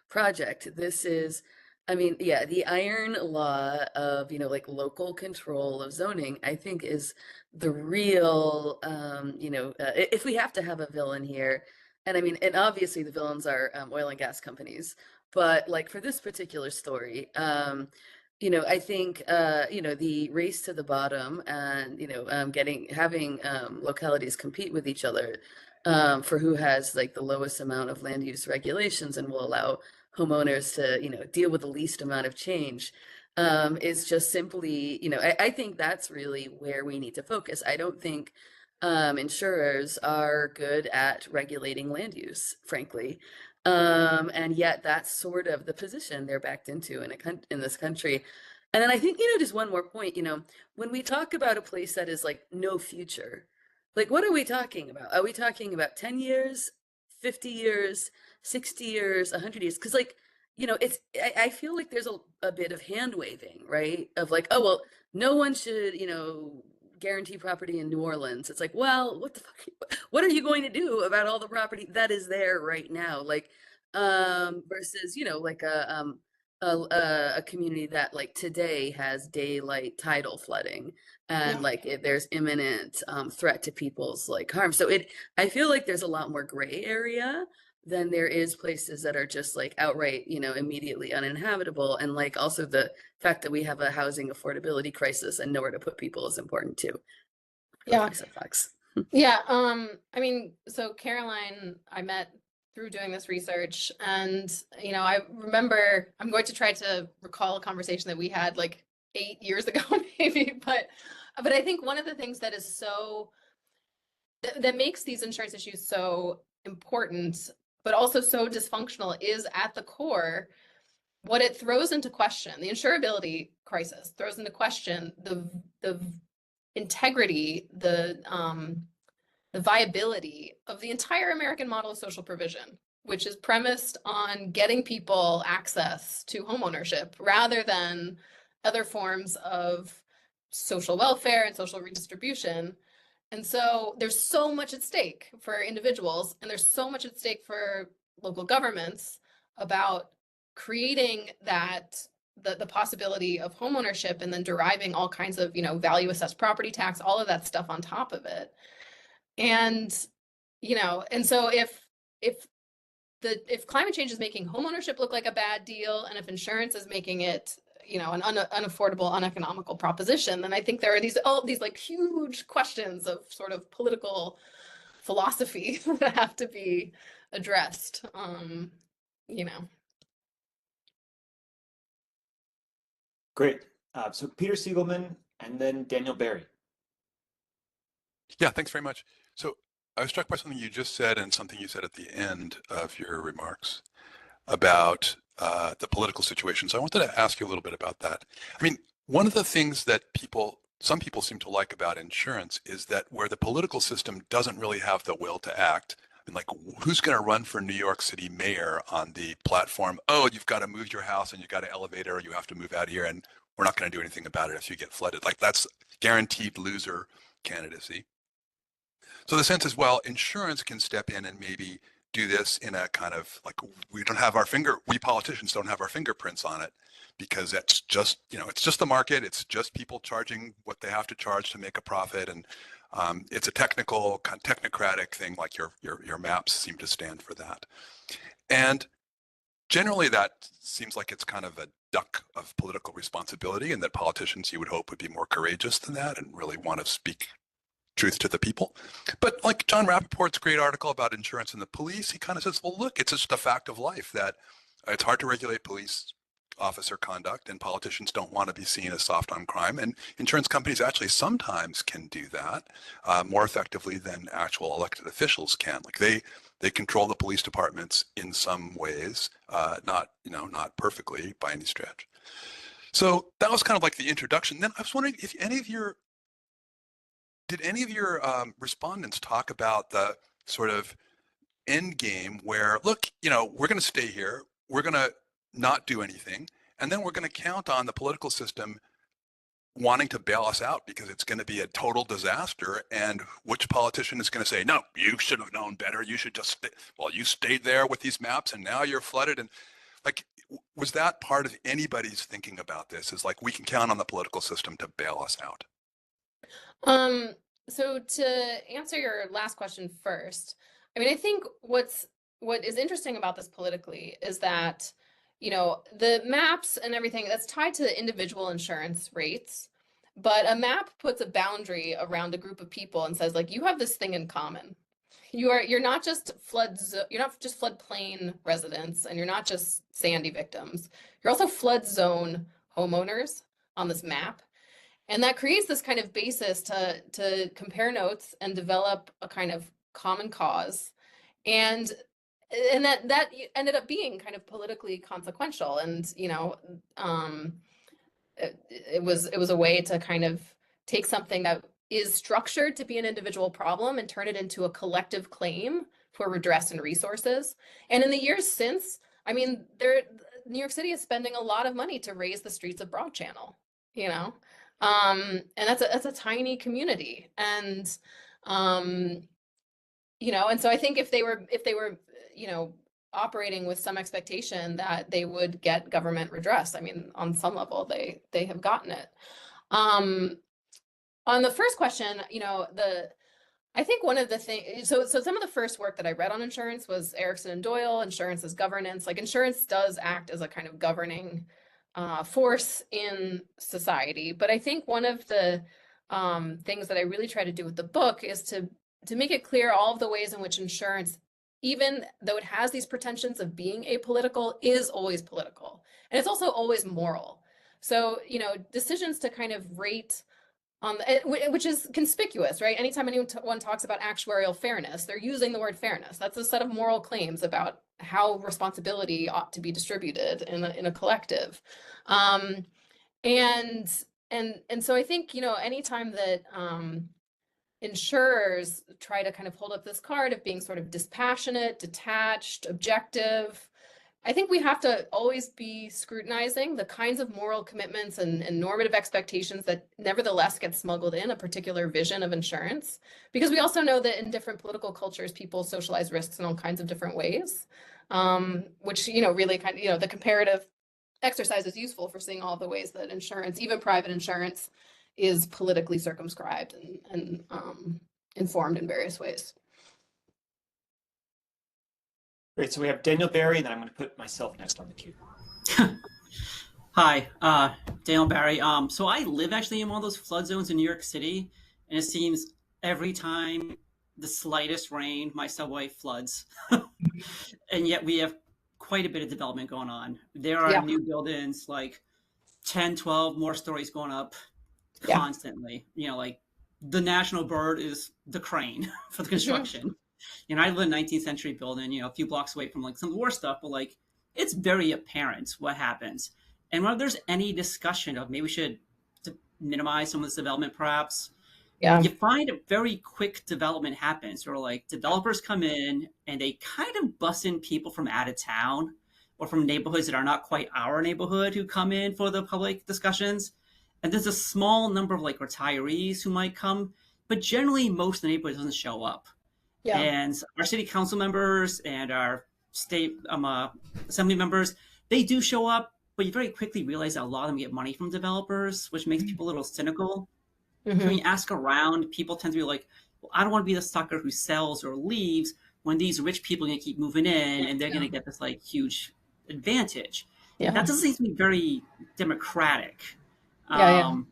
project. This is, the iron law of, like local control of zoning, I think is the real, if we have to have a villain here, and obviously the villains are oil and gas companies, but like for this particular story, I think, the race to the bottom and, having localities compete with each other for who has like the lowest amount of land use regulations and will allow homeowners to, deal with the least amount of change is just simply, I think that's really where we need to focus. I don't think insurers are good at regulating land use, frankly. And yet that's sort of the position they're backed into in this country. And then I think, just one more point, when we talk about a place that is like no future, like what are we talking about? Are we talking about 10 years, 50 years, 60 years, 100 years? Because like, I feel like there's a bit of hand waving, right? Of like, oh, well, no one should, guarantee property in New Orleans. It's like, well, what the fuck? What are you going to do about all the property that is there right now? Like, versus, like a community that like today has daylight tidal flooding and like there's imminent threat to people's like harm. So I feel like there's a lot more gray area than there is places that are just like outright, immediately uninhabitable. And like also the fact that we have a housing affordability crisis and nowhere to put people is important too. Yeah. Yeah. So Caroline, I met through doing this research, and I remember, I'm going to try to recall a conversation that we had like 8 years ago, maybe, but I think one of the things that is that makes these insurance issues so important, but also so dysfunctional, is at the core what it throws into question. The insurability crisis throws into question the integrity, the viability of the entire American model of social provision, which is premised on getting people access to homeownership rather than other forms of social welfare and social redistribution. And so there's so much at stake for individuals, and there's so much at stake for local governments about creating that the possibility of homeownership and then deriving all kinds of, value assessed property tax, all of that stuff on top of it. And, and so if climate change is making homeownership look like a bad deal, and if insurance is making it, an unaffordable, uneconomical proposition, then I think there are all these like huge questions of sort of political philosophy that have to be addressed. Great. So Peter Siegelman and then Daniel Barry. Yeah, thanks very much. So I was struck by something you just said and something you said at the end of your remarks about the political situation. So I wanted to ask you a little bit about that. I mean, one of the things that some people seem to like about insurance is that where the political system doesn't really have the will to act, I mean, like, who's going to run for New York City mayor on the platform, oh, you've got to move your house and you've got an elevator, or you have to move out here and we're not going to do anything about it if you get flooded. Like, that's guaranteed loser candidacy. So the sense is, well, insurance can step in and maybe do this in a kind of like, we politicians don't have our fingerprints on it, because that's just, it's just the market. It's just people charging what they have to charge to make a profit. And it's a technocratic thing, like your maps seem to stand for that. And generally that seems like it's kind of a duck of political responsibility, and that politicians, you would hope, would be more courageous than that and really want to speak truth to the people. But like John Rappaport's great article about insurance and the police, he kind of says, well, look, it's just a fact of life that it's hard to regulate police officer conduct, and politicians don't want to be seen as soft on crime. And insurance companies actually sometimes can do that more effectively than actual elected officials can. Like they control the police departments in some ways, not perfectly by any stretch. So that was kind of like the introduction. Then I was wondering if did any of your respondents talk about the sort of end game where, look, we're going to stay here, we're going to not do anything, and then we're going to count on the political system wanting to bail us out because it's going to be a total disaster, and which politician is going to say, no, you should have known better, you should just you stayed there with these maps and now you're flooded. And like, was that part of anybody's thinking about this, is like, we can count on the political system to bail us out? So to answer your last question first, I mean, I think what is interesting about this politically is that, the maps and everything that's tied to individual insurance rates, but a map puts a boundary around a group of people and says, like, you have this thing in common. You're not just floodplain residents, and you're not just Sandy victims. You're also flood zone homeowners on this map. And that creates this kind of basis to compare notes and develop a kind of common cause. And that ended up being kind of politically consequential. And, it was a way to kind of take something that is structured to be an individual problem and turn it into a collective claim for redress and resources. And in the years since, I mean, New York City is spending a lot of money to raise the streets of Broad Channel, and that's a tiny community. And, and so I think if they were, operating with some expectation that they would get government redress, I mean, on some level, they have gotten it. On the first question, I think one of the things, so some of the first work that I read on insurance was Erickson and Doyle, Insurance as Governance. Like, insurance does act as a kind of governing force in society. But I think one of the things that I really try to do with the book is to make it clear all of the ways in which insurance, even though it has these pretensions of being apolitical, is always political. And it's also always moral. So, decisions to kind of rate on which is conspicuous, right? Anytime anyone talks about actuarial fairness, they're using the word fairness. That's a set of moral claims about how responsibility ought to be distributed in a collective. And so I think, anytime that insurers try to kind of hold up this card of being sort of dispassionate, detached, objective, I think we have to always be scrutinizing the kinds of moral commitments and normative expectations that nevertheless get smuggled in a particular vision of insurance, because we also know that in different political cultures, people socialize risks in all kinds of different ways, which, really kind of, the comparative exercise is useful for seeing all the ways that insurance, even private insurance, is politically circumscribed and informed in various ways. Great. So we have Daniel Barry, and then I'm going to put myself next on the queue. Hi, Daniel Barry. So I live actually in one of those flood zones in New York City, and it seems every time the slightest rain, my subway floods. And yet we have quite a bit of development going on. There are new buildings, like 10, 12 more stories going up constantly. You know, like the national bird is the crane for the construction. And I live in a 19th century building, you know, a few blocks away from like some of the war stuff, but like it's very apparent what happens. And whether there's any discussion of maybe we should minimize some of this development, perhaps, you find a very quick development happens where like developers come in and they kind of bus in people from out of town or from neighborhoods that are not quite our neighborhood who come in for the public discussions. And there's a small number of like retirees who might come, but generally most of the neighborhood doesn't show up. And our city council members and our state assembly members, they do show up, but you very quickly realize that a lot of them get money from developers, which makes people a little cynical. So when you ask around, people tend to be like, well, I don't want to be the sucker who sells or leaves when these rich people are going to keep moving in and they're going to get this like huge advantage. That doesn't seem to be very democratic. And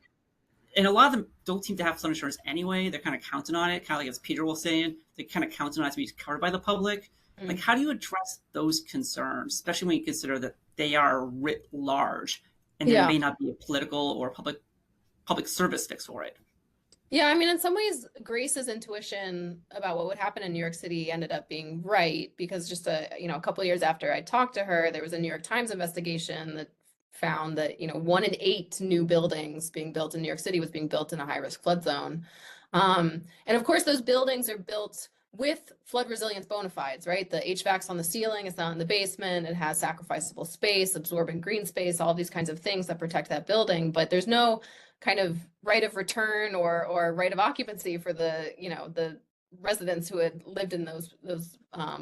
a lot of them don't seem to have flood insurance anyway. They're kind of counting on it, kind of like as Peter was saying, they're kind of counting on it to be covered by the public. Like, how do you address those concerns, especially when you consider that they are writ large and there may not be a political or public service fix for it? Yeah, I mean, in some ways, Grace's intuition about what would happen in New York City ended up being right, because just a couple of years after I talked to her, there was a New York Times investigation that found that 1 in 8 new buildings being built in New York City was being built in a high-risk flood zone. And of course, those buildings are built with flood resilience bona fides, right? The HVAC's on the ceiling, it's not in the basement, it has sacrificable space, absorbent green space, all these kinds of things that protect that building, but there's no kind of right of return or right of occupancy for the residents who had lived in those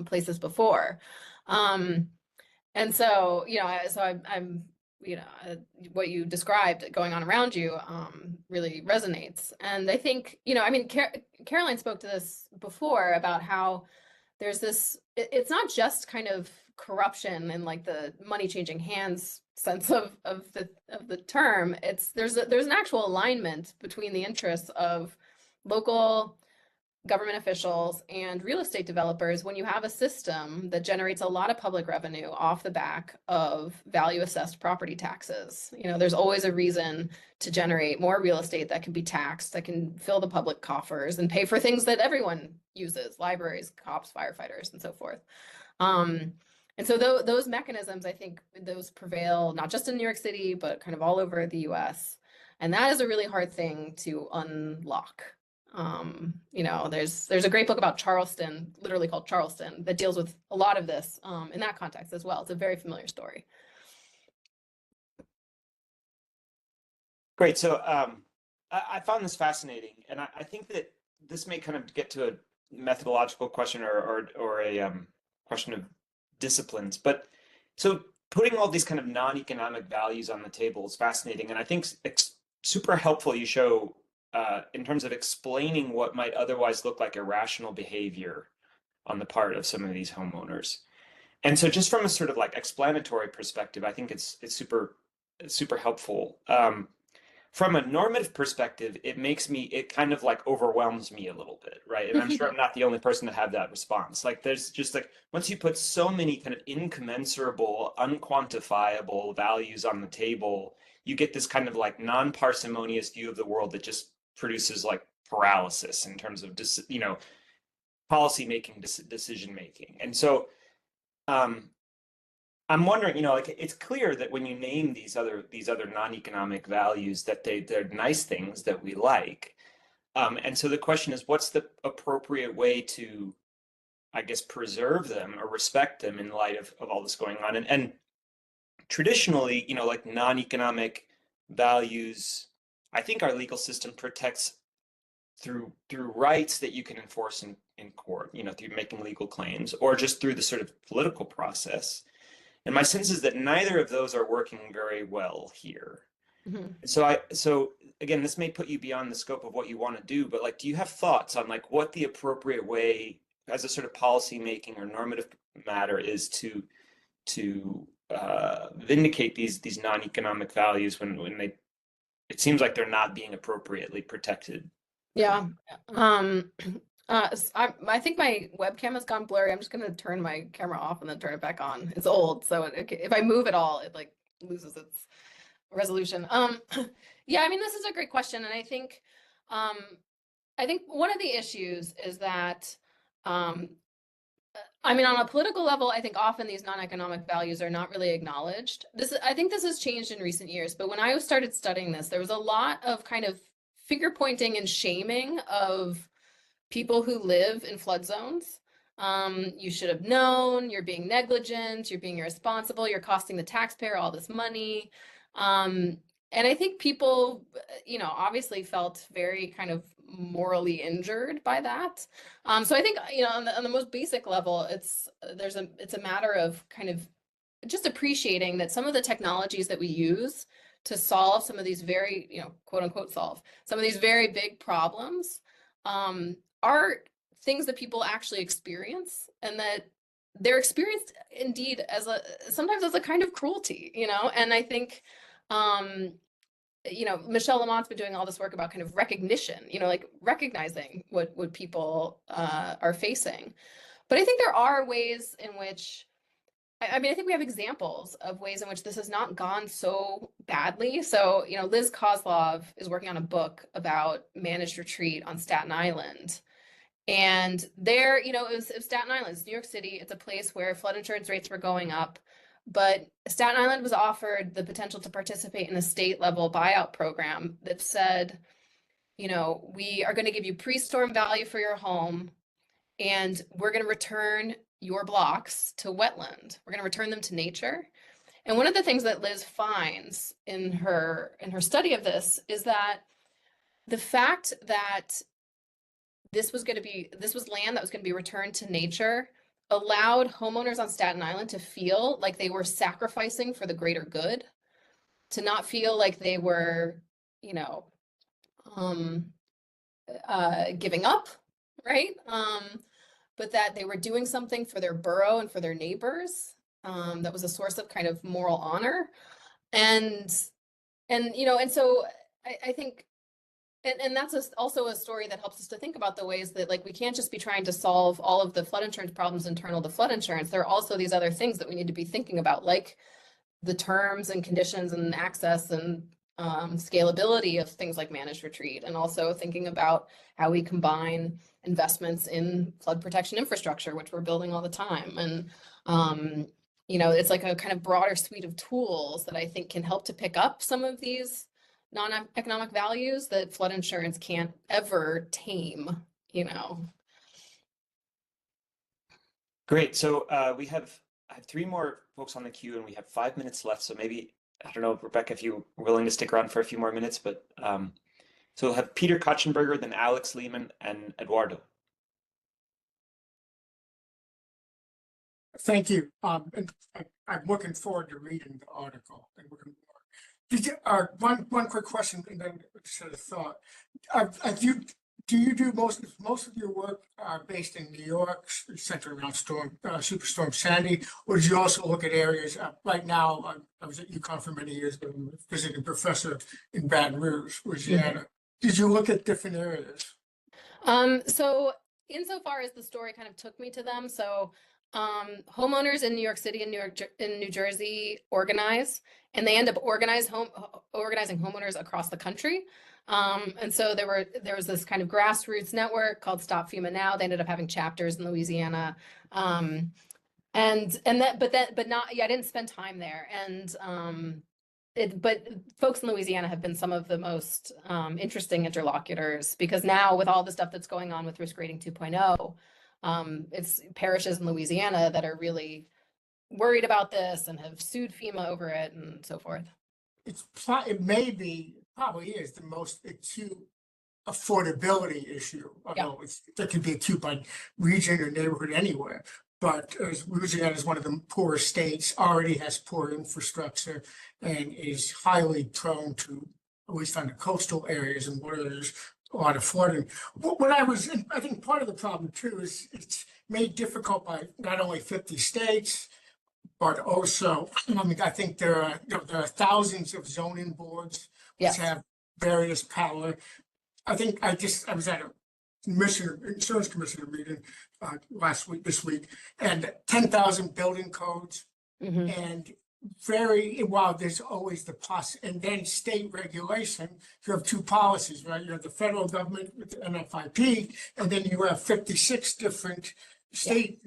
places before. And so, I'm what you described going on around you really resonates. And I think, Caroline spoke to this before about how there's this, it's not just kind of corruption and like the money changing hands sense of the term. There's an actual alignment between the interests of local government officials and real estate developers when you have a system that generates a lot of public revenue off the back of value assessed property taxes. There's always a reason to generate more real estate that can be taxed, that can fill the public coffers and pay for things that everyone uses, libraries, cops, firefighters, and so forth. And so those mechanisms, I think those prevail not just in New York City, but kind of all over the US. And that is a really hard thing to unlock. There's a great book about Charleston, literally called Charleston, that deals with a lot of this in that context as well. It's a very familiar story. Great. So I found this fascinating, and I think that this may kind of get to a methodological question or a question of disciplines. But so putting all these kind of non-economic values on the table is fascinating, and I think it's super helpful. You show in terms of explaining what might otherwise look like irrational behavior on the part of some of these homeowners. And so just from a sort of like explanatory perspective, I think it's super helpful. From a normative perspective, it kind of like overwhelms me a little bit, right? And I'm sure I'm not the only person to have that response. Like there's just like, once you put so many kind of incommensurable, unquantifiable values on the table, you get this kind of like non-parsimonious view of the world that just produces like paralysis in terms of policy making, decision making. And so I'm wondering, like it's clear that when you name these other non-economic values, that they're nice things that we like. And so the question is, what's the appropriate way to, I guess, preserve them or respect them in light of all this going on? And traditionally, like non-economic values, I think our legal system protects through rights that you can enforce in court, through making legal claims, or just through the sort of political process. And my sense is that neither of those are working very well here. Mhm. So again, this may put you beyond the scope of what you want to do, but like, do you have thoughts on like what the appropriate way as a sort of policy making or normative matter is to vindicate these non-economic values when they it seems like they're not being appropriately protected? Yeah. I think my webcam has gone blurry. I'm just gonna turn my camera off and then turn it back on. It's old, so if I move at all, it like loses its resolution. Yeah, I mean, this is a great question, and I think one of the issues is that, I mean, on a political level, I think often these non-economic values are not really acknowledged. I think this has changed in recent years, but when I started studying this, there was a lot of kind of finger pointing and shaming of people who live in flood zones. You should have known, you're being negligent, you're being irresponsible, you're costing the taxpayer all this money. And I think people, obviously felt very kind of morally injured by that. So I think, on the most basic level, it's a matter of kind of just appreciating that some of the technologies that we use to solve some of these very, quote unquote solve some of these very big problems, are things that people actually experience, and that they're experienced indeed sometimes as a kind of cruelty, and I think, Michelle Lamont's been doing all this work about kind of recognition, like recognizing what people are facing. But I think there are ways in which, I mean, I think we have examples of ways in which this has not gone so badly. So, Liz Kozlov is working on a book about managed retreat on Staten Island. And there, it was Staten Island, it's New York City. It's a place where flood insurance rates were going up. But Staten Island was offered the potential to participate in a state level buyout program that said, we are going to give you pre-storm value for your home, and we're going to return your blocks to wetland. We're going to return them to nature. And one of the things that Liz finds in her study of this is that the fact that this was land that was going to be returned to nature allowed homeowners on Staten Island to feel like they were sacrificing for the greater good, to not feel like they were, giving up, right? But that they were doing something for their borough and for their neighbors, that was a source of kind of moral honor. And so I think, and that's also a story that helps us to think about the ways that, like, we can't just be trying to solve all of the flood insurance problems internal to flood insurance. There are also these other things that we need to be thinking about, like the terms and conditions and access and scalability of things like managed retreat, and also thinking about how we combine investments in flood protection infrastructure, which we're building all the time. And, it's like a kind of broader suite of tools that I think can help to pick up some of these non-economic values that flood insurance can't ever tame, Great. So I have 3 more folks on the queue, and we have 5 minutes left. So maybe, I don't know, Rebecca, if you're willing to stick around for a few more minutes, but so we'll have Peter Kotchenberger, then Alex Lehman, and Eduardo. Thank you. And I'm looking forward to reading the article. And one quick question, and then just a thought. Do you do most of your work based in New York, centered around Superstorm Sandy, or did you also look at areas? Right now, I was at UConn for many years, but I'm a visiting professor in Baton Rouge, Louisiana. Did you look at different areas? So insofar as the story kind of took me to them, so homeowners in New York City and New Jersey organize, and they end up organizing homeowners across the country. And so there was this kind of grassroots network called Stop FEMA Now. They ended up having chapters in Louisiana. I didn't spend time there. And but folks in Louisiana have been some of the most interesting interlocutors, because now with all the stuff that's going on with Risk Rating 2.0, it's parishes in Louisiana that are really worried about this and have sued FEMA over it and so forth. It probably is the most acute affordability issue. Although that could be acute by region or neighborhood anywhere. but Louisiana is one of the poorest states, already has poor infrastructure, and is highly prone to, at least on the coastal areas and where there's a lot of flooding. I think part of the problem too is it's made difficult by not only 50 states, but also, I mean, I think there are thousands of zoning boards which Yes. have various power. I was at a insurance commissioner meeting this week, and 10,000 building codes, Mhm. and while there's always and then state regulation, you have two policies, right? You have the federal government with the NFIP, and then you have 56 different state,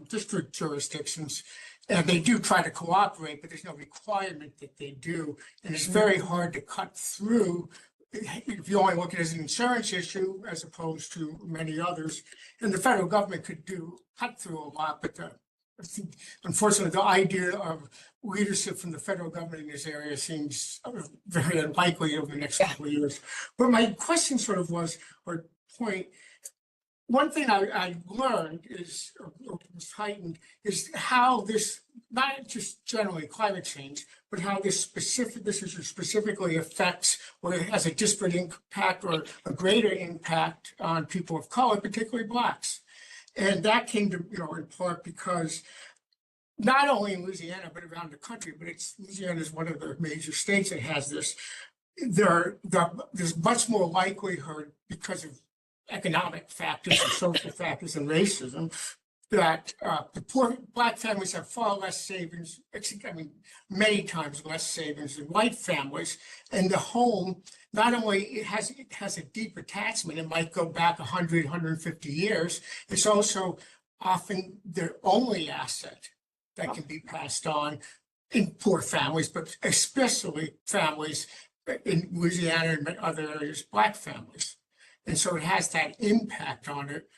district jurisdictions. And they do try to cooperate, but there's no requirement that they do. And it's very hard to cut through if you only look at it as an insurance issue as opposed to many others. And the federal government could cut through a lot, but I think, unfortunately, the idea of leadership from the federal government in this area seems very unlikely over the next couple of years. But my question sort of was, or point, one thing I learned is, or was heightened, is how this, not just generally climate change, but how this issue specifically affects, or it has a disparate impact or a greater impact on people of color, particularly Blacks. And that came to, in part because not only in Louisiana, but around the country, but Louisiana is one of the major states that has this. There's much more likelihood because of economic factors and social factors and racism that the poor Black families have far less savings, many times less savings than white families. And the home, not only it has a deep attachment, it might go back 100, 150 years, it's also often their only asset that can be passed on in poor families, but especially families in Louisiana and other areas, Black families. And so it has that impact on it.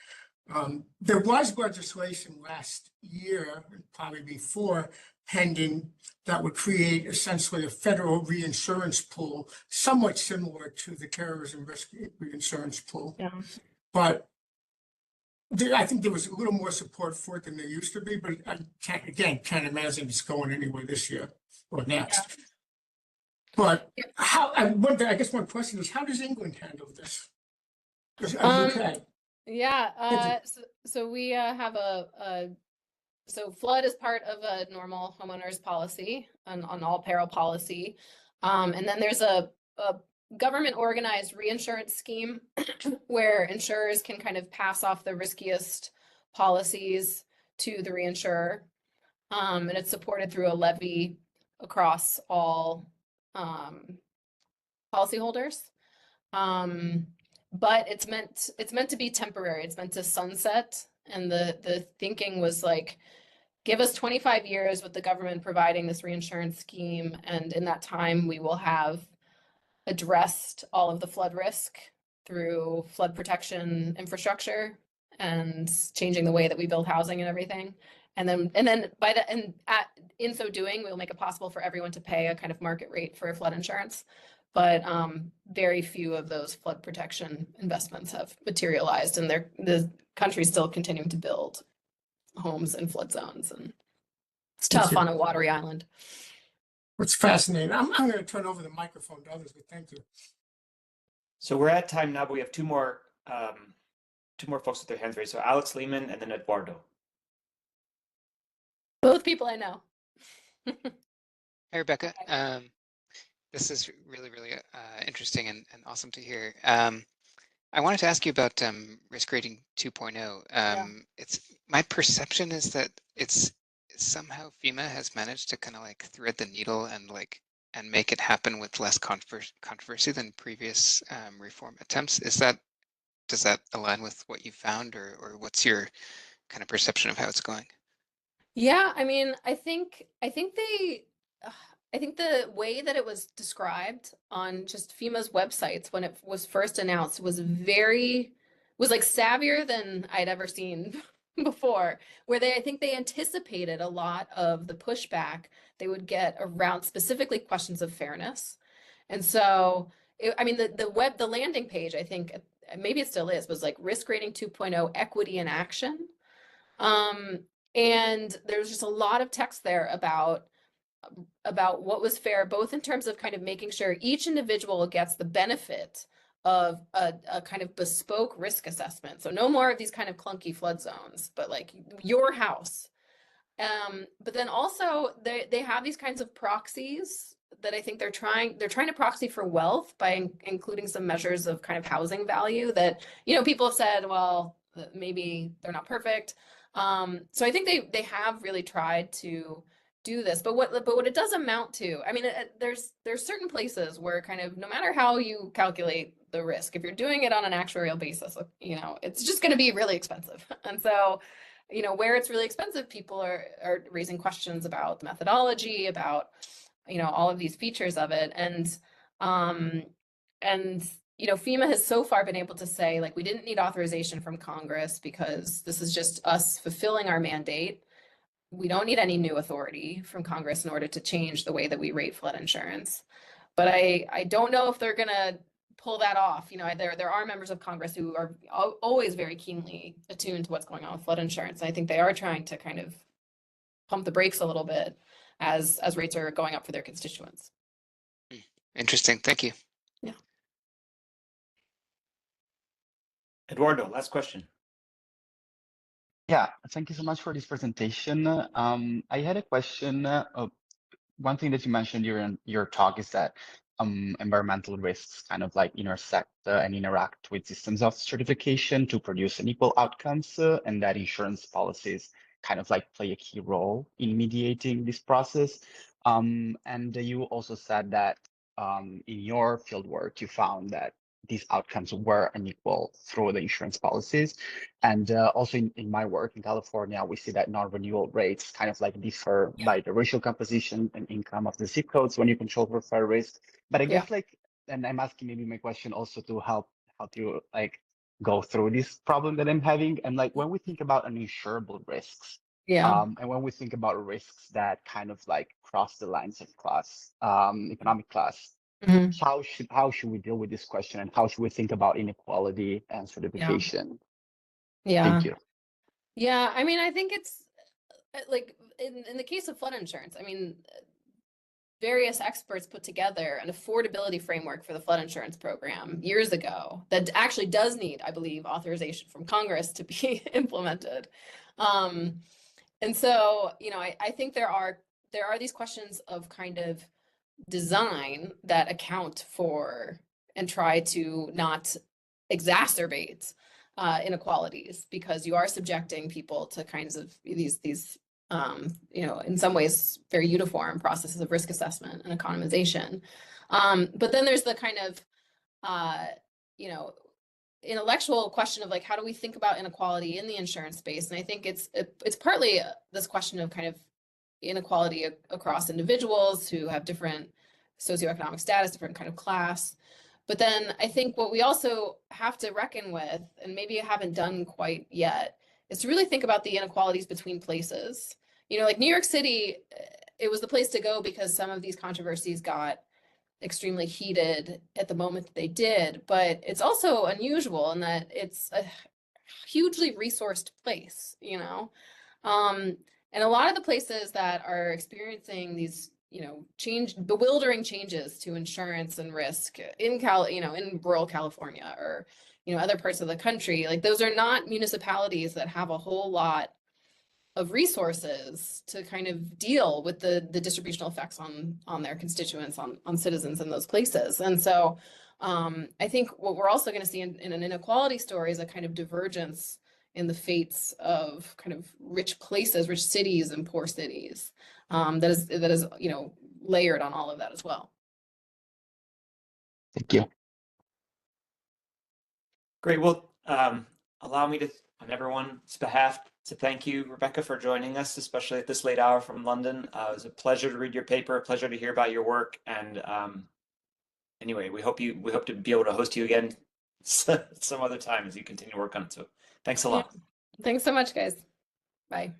There was legislation last year, probably before, pending, that would create essentially a federal reinsurance pool, somewhat similar to the terrorism risk reinsurance pool. Yeah. But I think there was a little more support for it than there used to be, but I can't imagine it's going anywhere this year or next. But I guess one question is, how does England handle this? UK. Yeah, so we have so flood is part of a normal homeowners policy on all peril policy. And then there's a government organized reinsurance scheme where insurers can kind of pass off the riskiest policies to the reinsurer. And it's supported through a levy across all policyholders. But it's meant to be temporary. It's meant to sunset. And the thinking was like, give us 25 years with the government providing this reinsurance scheme. And in that time, we will have addressed all of the flood risk through flood protection infrastructure and changing the way that we build housing and everything. And then in so doing, we'll make it possible for everyone to pay a kind of market rate for flood insurance. But very few of those flood protection investments have materialized, and the country's still continuing to build homes in flood zones, and it's tough on a watery island. What's fascinating, I'm going to turn over the microphone to others, but thank you. So we're at time now, but we have two more folks with their hands raised. So Alex Lehman and then Eduardo. Both people I know. Hey, Rebecca. This is really, really interesting and awesome to hear. I wanted to ask you about risk rating 2.0. It's my perception is that it's somehow FEMA has managed to kind of like thread the needle and make it happen with less controversy than previous reform attempts. Does that align with what you found, or what's your kind of perception of how it's going? Yeah, I mean, I think the way that it was described on just FEMA's websites when it was first announced was like savvier than I'd ever seen before, where I think they anticipated a lot of the pushback they would get around specifically questions of fairness. And so, the landing page, I think, maybe it still is, was like risk rating 2.0 equity in action. And there's just a lot of text there about what was fair, both in terms of kind of making sure each individual gets the benefit of a kind of bespoke risk assessment. So no more of these kind of clunky flood zones, but like your house. But then also they have these kinds of proxies that I think they're trying to proxy for wealth by including some measures of kind of housing value that, you know, people have said, well, maybe they're not perfect. So I think they have really tried to do this, but what it does amount to, I mean, there's certain places where kind of no matter how you calculate the risk, if you're doing it on an actuarial basis, you know, it's just going to be really expensive. And so, you know, where it's really expensive, people are raising questions about the methodology, about, you know, all of these features of it. And you know, FEMA has so far been able to say, like, we didn't need authorization from Congress because this is just us fulfilling our mandate. We don't need any new authority from Congress in order to change the way that we rate flood insurance. But I don't know if they're gonna pull that off. You know, there are members of Congress who are always very keenly attuned to what's going on with flood insurance. And I think they are trying to kind of pump the brakes a little bit as rates are going up for their constituents. Interesting. Thank you. Yeah. Eduardo, last question. Yeah, thank you so much for this presentation. I had a question. One thing that you mentioned during your talk is that environmental risks kind of like intersect and interact with systems of certification to produce unequal outcomes, and that insurance policies kind of like play a key role in mediating this process. And you also said that in your fieldwork, you found that these outcomes were unequal through the insurance policies. And also in my work in California, we see that non-renewal rates kind of like differ by the racial composition and income of the zip codes when you control for fair risk. But I guess like, and I'm asking maybe my question also to help you like go through this problem that I'm having. And like when we think about uninsurable risks, and when we think about risks that kind of like cross the lines of class, economic class, how should we deal with this question, and how should we think about inequality and certification? Thank you. Yeah, I mean, I think it's like in the case of flood insurance, I mean, various experts put together an affordability framework for the flood insurance program years ago that actually does need, I believe, authorization from Congress to be implemented. And so, you know, I think there are these questions of kind of design that account for and try to not exacerbate inequalities, because you are subjecting people to kinds of these you know, in some ways very uniform processes of risk assessment and economization. But then there's the kind of you know, intellectual question of like, how do we think about inequality in the insurance space? And I think it's partly this question of kind of inequality across individuals who have different socioeconomic status, different kind of class. But then I think what we also have to reckon with, and maybe haven't done quite yet, is to really think about the inequalities between places. You know, like New York City, it was the place to go because some of these controversies got extremely heated at the moment that they did, but it's also unusual in that it's a hugely resourced place, you know? And a lot of the places that are experiencing these, you know, bewildering changes to insurance and risk in in rural California or, you know, other parts of the country, like those are not municipalities that have a whole lot of resources to kind of deal with the distributional effects on their constituents, on citizens in those places. And so I think what we're also going to see in an inequality story is a kind of divergence in the fates of kind of rich places, rich cities and poor cities, that is, you know, layered on all of that as well. Thank you. Great. Well, allow me to, on everyone's behalf, to thank you, Rebecca, for joining us, especially at this late hour from London. It was a pleasure to read your paper, a pleasure to hear about your work. And anyway, we hope to be able to host you again some other time as you continue to work on it. So thanks a lot. Thanks so much, guys. Bye.